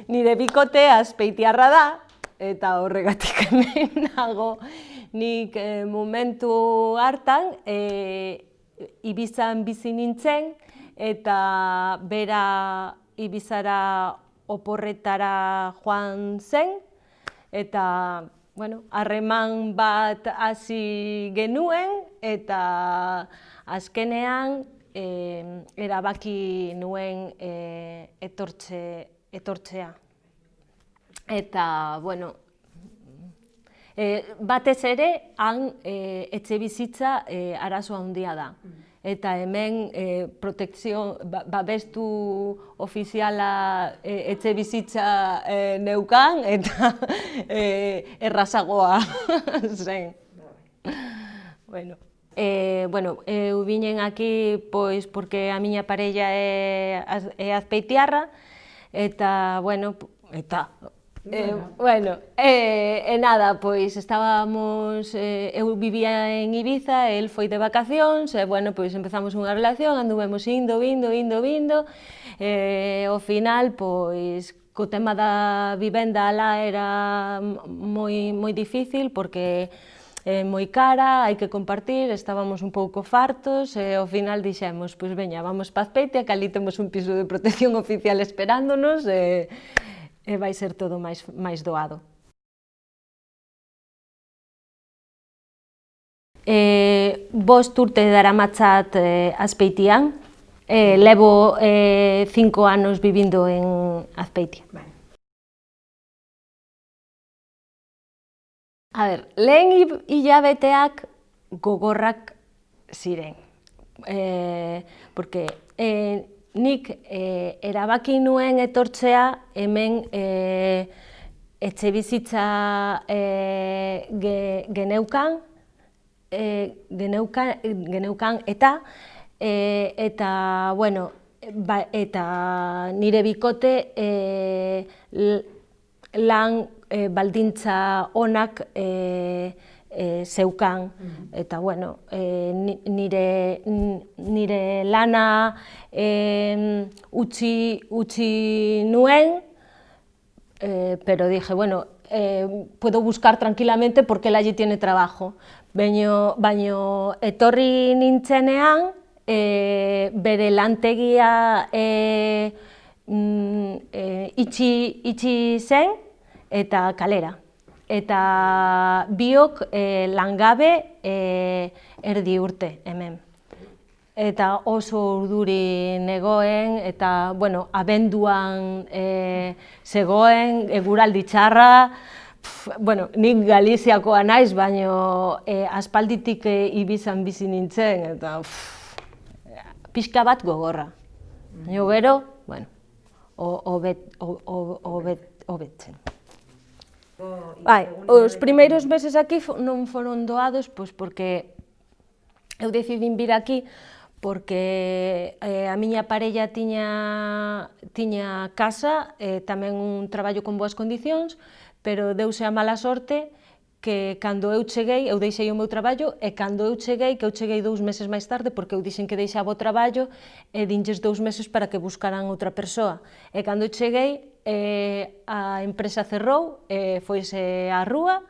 Nire bikote azpeitiarra da, eta horregatik hemen nago. Nik momentu hartan Ibizan bizi nintzen, eta bera Ibizara oporretara joan zen, eta harreman bat hasi genuen, eta azkenean erabaki nuen etortzea. Eta, batez ere, han etxebizitza arazo handia da. Eta hemen babestu ofiziala etxebizitza neukan, eta errazagoa zen. Eu aquí pois porque a miña parella é azpeitiarra, eta, nada, pois estábamos, eu vivía en Ibiza, el foi de vacacións, e, pois empezamos unha relación, anduvemos vindo, ao final, pois, co tema da vivenda alá era moi difícil, porque é moi cara, hai que compartir, estábamos un pouco fartos, e ao final dixemos, pois veña, vamos pa Azpeitia, que ali temos un piso de protección oficial esperándonos, e vai ser todo máis doado. Bost urte daramatzat Azpeitian, levo 5 anos vivindo en Azpeitia. A ver, lehen hilabeteak gogorrak ziren, porque nik erabaki nuen etortzea hemen etxebizitza geneukan eta nire bikote lan baldintza onak zeukan, eta nire lana utzi nuen, pero dije, puedo buscar tranquilamente porque él allí tiene trabajo. Baina etorri nintzenean, bere lantegia itxi zen, eta kalera. Eta biok langabe erdi urte hemen. Eta oso urduri negoen, eta abenduan zegoen, eguraldi txarra. Nik Galiziakoa naiz, baina aspalditik Ibizan bizi nintzen, eta pixka bat gogorra. Baina gero, hobetzen. Os primeiros meses aquí non foron doados, porque eu decidín vir aquí porque a miña parella tiña casa, tamén un traballo con boas condicións, pero deuse a mala sorte que cando eu cheguei, eu deixei o meu traballo, e cando eu cheguei 2 meses máis tarde, porque eu dixen que deixaba o traballo, e dinlles 2 meses para que buscaran outra persoa. E cando eu cheguei, a empresa cerrou, foise á rúa,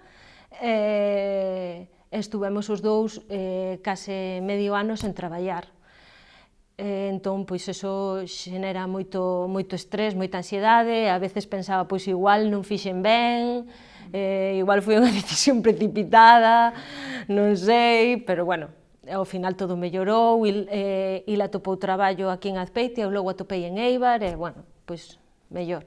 estuvemos os dous case medio ano sen traballar. Entón, pois, eso xenera moito estrés, moita ansiedade, a veces pensaba, pois, igual non fixen ben, igual foi unha decisión precipitada, non sei, pero, ao final todo mellorou, Ila atopou traballo aquí en Azpeitia, eu logo atopei en Eibar, e, pois, mellor.